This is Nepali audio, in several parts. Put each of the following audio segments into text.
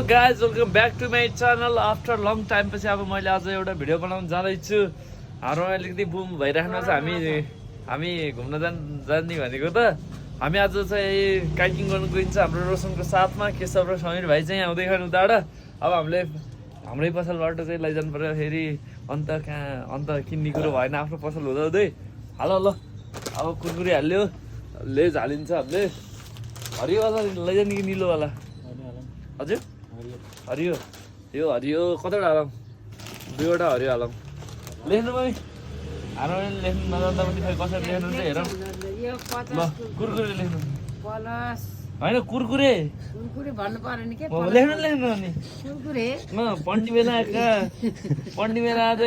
guys, welcome back to my channel after long time पछि अब मैले आज एउटा भिडियो बनाउन जाँदैछु। हाम्रो अलिकति बुम भइराख्नु छ। हामी घुम्न जाने भनेको त हामी आज चाहिँ काइकिङ गर्न गइन्छ हाम्रो रोशनको साथमा। केशव र समीर भाइ चाहिँ आउँदै खानु उताबाट। अब हामीले हाम्रै पसलबाट चाहिँ लैजानु पर्यो। फेरि अन्त किन्ने कुरो भएन आफ्नो पसल हुँदै। हाल ल अब कुरकुरे हाल्यो लेज हालिन्छ हामीले। हरियोवाला लैजाने कि निलोवाला? हजुर हरियो यो हरियो कतिवटा हालौँ? दुईवटा हरियो हालौँ। लेख्नु पनि हाम्रो लेख्नु नजान्दा पनि खै कसरी लेख्नु चाहिँ हेरौँ ल। कुरकुरे लेख्नु होइन कुरकुरे भन्नु पर्यो नि के लेख्नु अनि पढ्ने बेला आज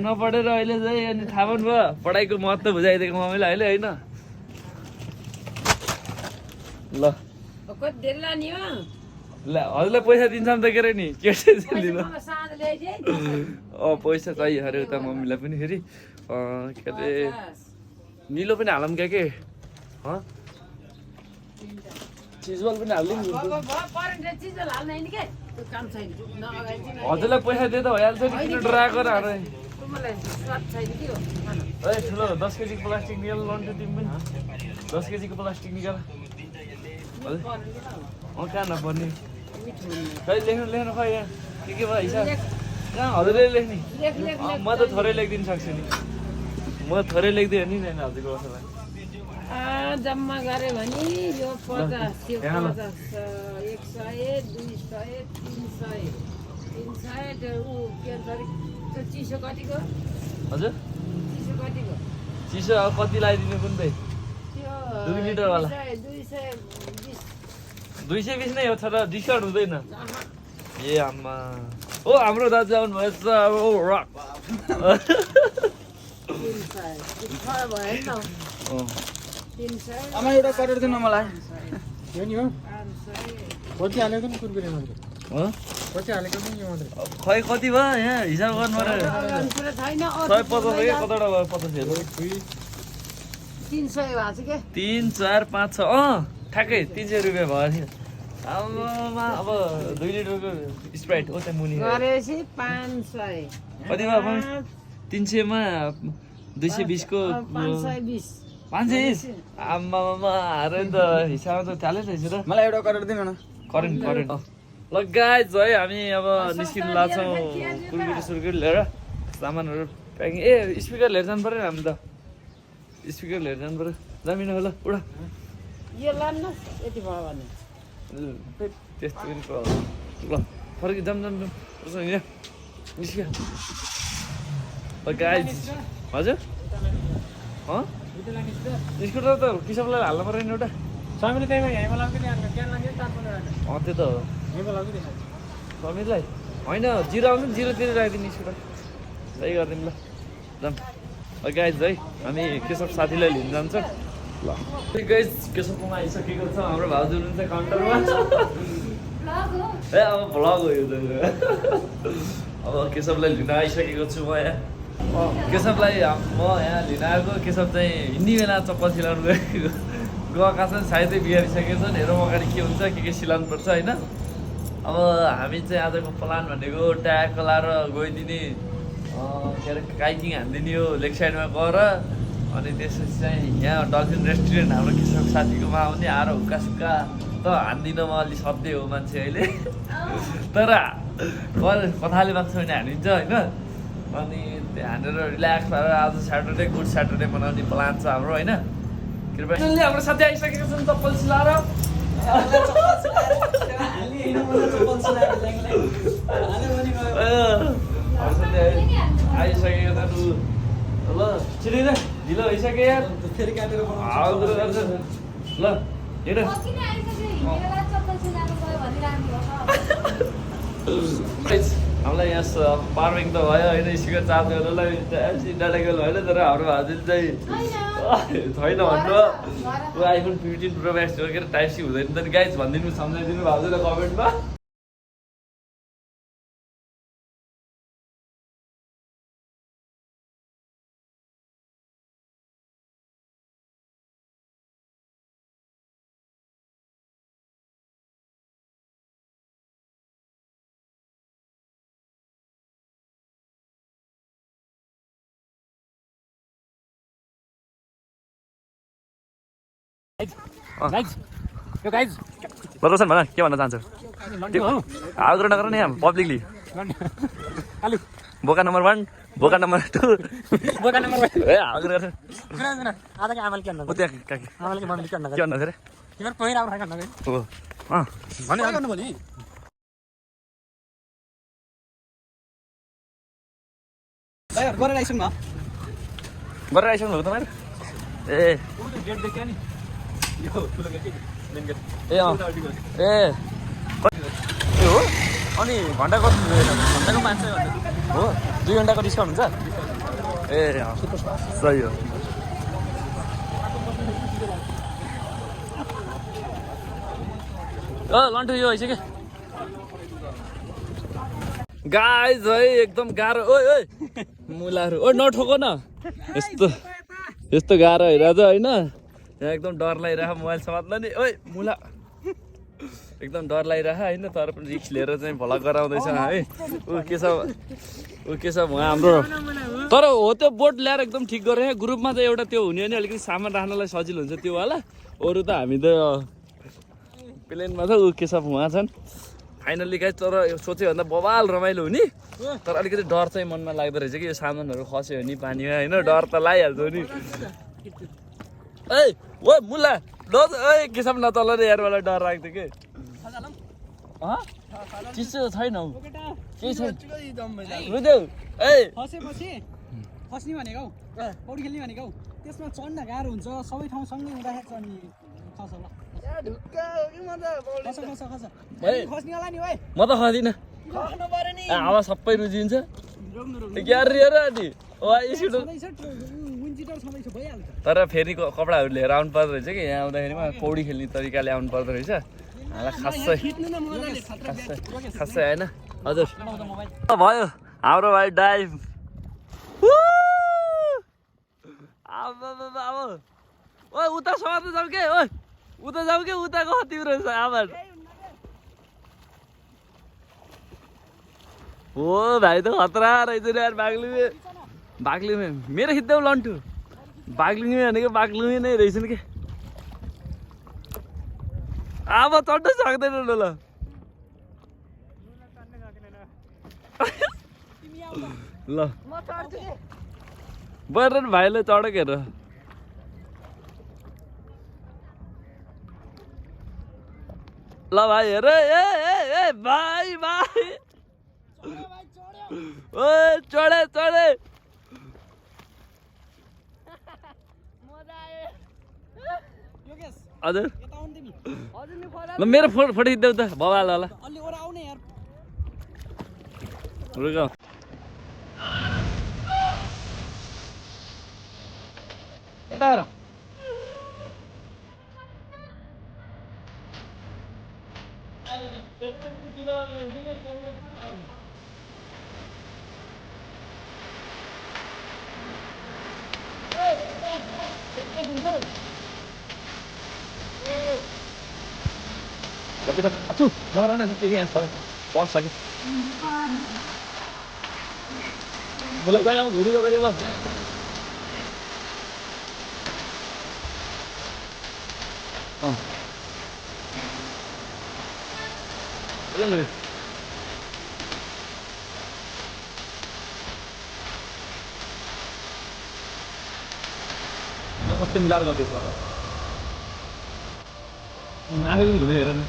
नपढेर अहिले चाहिँ अनि थाहा पनि भयो पढाइको महत्त्व बुझाइदिएको मम्मीलाई अहिले होइन। ल हजुरलाई पैसा दिन्छौँ त के अरे नि के दिनु? पैसा चाहियो अरे उता मम्मीलाई पनि। फेरि के अरे निलो पनि हालौँ क्या के चिजबल पनि हालिदिउँ। हजुरलाई पैसा दिए त भइहाल्छ नि किन डराएको र अरे ठुलो 10 केजीको प्लास्टिक निकाल लन्टु तिमी पनि 10 केजीको प्लास्टिक निकाल। कहाँ नपर्ने खै लेख्नु खै यहाँ के भयो हिसाब कहाँ हजुरले लेख्ने? म त थोरै लेखिदिनु सक्छु नि। म थोरै लेखिदिएँ नि हजुरको कसैलाई जम्मा गरे भने यो 50 यो 50 100 200 300 ऊ के त्यो चिसो कतिको? हजुर चिसो कतिको? चिसो अब कति लगाइदिनु कुन चाहिँ? त्यो 2 लिटरवाला 220 220 नै हो छोरा डिस्काउन्ट हुँदैन। ए आम्मा ओ हाम्रो दाजु आउनुभएछ अब रक 300 आमा एउटा करेर दिनु मलाई। यो नि हो कति हालेको नि कुरकुरे मात्रै हो कति हालेको नि यो मात्रै खै कति भयो यहाँ हिसाब गर्नु पर्यो। 150 के कतिवटा भयो 50 हेर्नु 300 भएको छ के 3 4 5 6 ठ्याक्कै 300 रुपियाँ भयो नि। आमामा अब 2 लिटरको स्प्राइट हो त्यहाँ मुनि गरेपछि 500 कति भयो 300 मा 220 को 520 520 आमामा अरे त हिसाब त चालै रहेछ र। मलाई एउटा करेर दिनु न। करेन्ट ल गाइज है हामी अब निस्किनु लाग्छौँ कुरकुरे सुरकुरे लिएर सामानहरू प्याकिङ। ए स्पिकर लिएर जानु पऱ्यो हामी त स्पिकर लिएर जानु पऱ्यो। जामिन होला उडा यो लान्न यति भयो भने त्यस्तो पनि ल फर्क जाम यहाँ निस्क्यो गाइज। हजुर स्कुटर त किसपलाई हाल्नु पऱ्यो नि एउटा समीरले त्यही यहीँमा लाग्यो नि क्यान लाग्यो त्यो त हो यहीँमा लाग्यो समीरलाई होइन 0 आउनु 0तिर राखिदिनु स्कुटर सही गरिदिनु ल जाम गाइज है हामी केशव साथीलाई लिन जान्छौँ ल। गाइज केशवकोमा आइसकेको छ हाम्रो भाउजू हुनुहुन्छ काउन्टरमा। ए अब भ्लग हो यो त। अब केशवलाई लिन आइसकेको छु म यहाँ। केशवलाई म यहाँ लिन आएको। केशव चाहिँ हिँड्ने बेला चप्पल सिलाउनु गएका छन् सायदै बिहारिसकेको छन्। हेरौँ अगाडि के हुन्छ के सिलाउनु पर्छ होइन। अब हामी चाहिँ आजको प्लान भनेको ट्याग लाएर गइदिने के अरे काइकिङ हानिदिने हो लेक साइडमा गएर अनि त्यसपछि चाहिँ यहाँ डल्फिन रेस्टुरेन्ट हाम्रो केशव साथीकोमा आउने आएर हुक्का सुक्का त हान्दिनँ म अलि सधैँ हो मान्छे अहिले तर कथाले माग्छ भने हानिन्छ होइन। अनि त्यो हानेर रिल्याक्स भएर आज स्याटरडे गुड स्याटरडे मनाउने प्लान छ हाम्रो होइन। कृपया हाम्रो साथी आइसकेको छन् चप्पल सिलाएर आइसकेको छ ल छिटै ढिलो भइसक्यो यार फेरि काटेर ल हेर हामीलाई यहाँ पार्मिङ त भयो होइन स्पिकर चार्ज गर्नलाई डाटा केबल होइन तर हाम्रो भाउजूले चाहिँ छैन भन्नु आइफोन 15 प्रो म्याक्स हो के टाइप सी हुँदैन त गाइज भनिदिनु सम्झाइदिनु भाउजूलाई कमेन्टमा। गाइज यो गाइज प्रदर्शन भन के भन्न चाहन्छौ आग्रह नगर नि यहाँ पब्लिकली आलु बोका नम्बर 1 बोका नम्बर 2 बोका नम्बर 1 ए आग्रह गर सुन आधा के आमाले के भन्नु ओ त्यहाँ काकी आमाले के भन्नु के भन्नु रे तिम्रो पहिरा आउन खान नगए हो भने गर्नु भने दाइहरु गरेर आइसौँ न गरेर आइसक्नु भएको तपाईहरु ए गेट देख्या नि यो ठुलो गेट मेन गेट ए ए ए हो अनि घन्टा कति घन्टाको 500 हो 2 घन्टाको डिस्काउन्ट हुन्छ ए सही हो लन्ठु यो आइसक्यो गाइज है एकदम गाह्रो ओइ ओइ मुलाहरू ओ नठोको न यस्तो गाह्रो हेरेर होइन यहाँ एकदम डर लागिरहेको मोबाइल समात्न नि ओइ मुला एकदम डर लागिरहेको होइन तर पनि रिक्स लिएर चाहिँ भला गराउँदैछ है ऊ के छ उहाँ हाम्रो तर हो त्यो बोट ल्याएर एकदम ठिक गरेँ ग्रुपमा त एउटा त्यो हुने नि अलिकति सामान राख्नलाई सजिलो हुन्छ त्यो वाला अरू त हामी त प्लेनमा त ऊ के छ उहाँ छन् फाइनल्ली गाइस तर सोच्यो भन्दा बवाल रमाइलो हुने तर अलिकति डर चाहिँ मनमा लाग्दो रहेछ कि यो सामानहरू खस्यो भने पानीमा होइन डर त लागिहाल्छ नि ए ओ मुला ए के छ न तल रे यार मलाई डर लाग्थ्यो कि चिसो छैन हौ केही छैन रुदेऊ ए खसेपछि खस्ने भनेको हौ पौडी खेल्ने भनेको हौ त्यसमा चढ्न गाह्रो हुन्छ सबै ठाउँ सँगै हुँदाखेरि चढ्ने खस होला म त खदिनँ हावा सबै रुजिन्छ ग्यार नि तर फेरि कपडाहरू लिएर आउनु पर्दो रहेछ कि यहाँ आउँदाखेरिमा पौडी खेल्ने तरिकाले आउनु पर्दो रहेछ खासै होइन हजुर भयो हाम्रो भाइ डाइभ अब ओ उता समात्नु जाऊ के ओ उता जाऊ के उताको तिम्रो रहेछ आवाज ओ भाइ त खतरा रहेछ नि यार बाग्लुङे मेरो खिच्दै लन्ठु बाग्लुङे भनेको बाग्लुङे नै रहेछ नि के अब चढ्न सक्दैन ल ल बर्र भाइले चढेको हेर ल भाइ हेर ए भाइ ओ चढे हजुर ल मेरो फोटो खिच्देऊ त बवाल होला रुक यता हेर Aduh, orang nanti ini yang saya pos lagi. Boleh kau yang dulu kau bang. Oh. Boleh boleh. Pasti milar kau tu. Nah, itu dulu ya kan.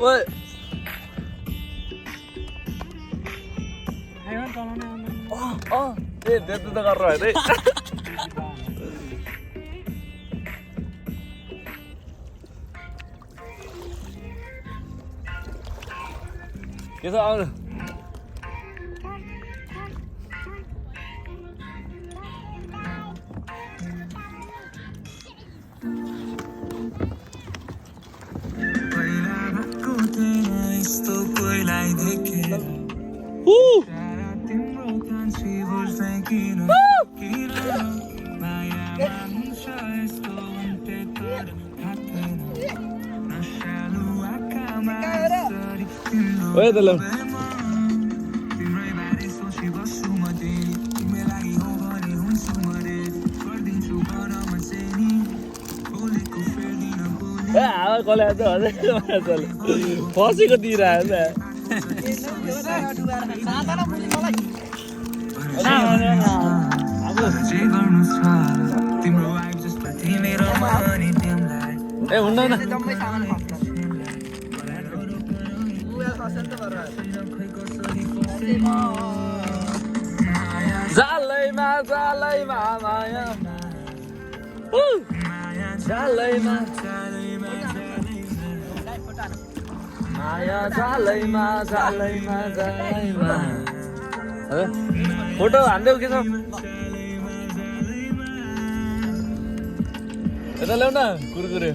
Oi. Oh, dia tu tak karang ni. Kita awal. ओए त लौ ए हावा कला त हजुर फसेको दिइरहेको ए हुँदैन जालैमा जालैमा माया जालैमा माया जालैमा जालैमा जालैमा फोटो हान्देऊ के छ यता ल्याउ न कुरकुरे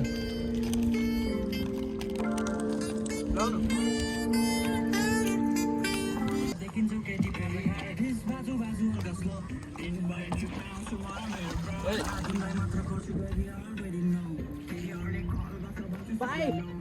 Bye.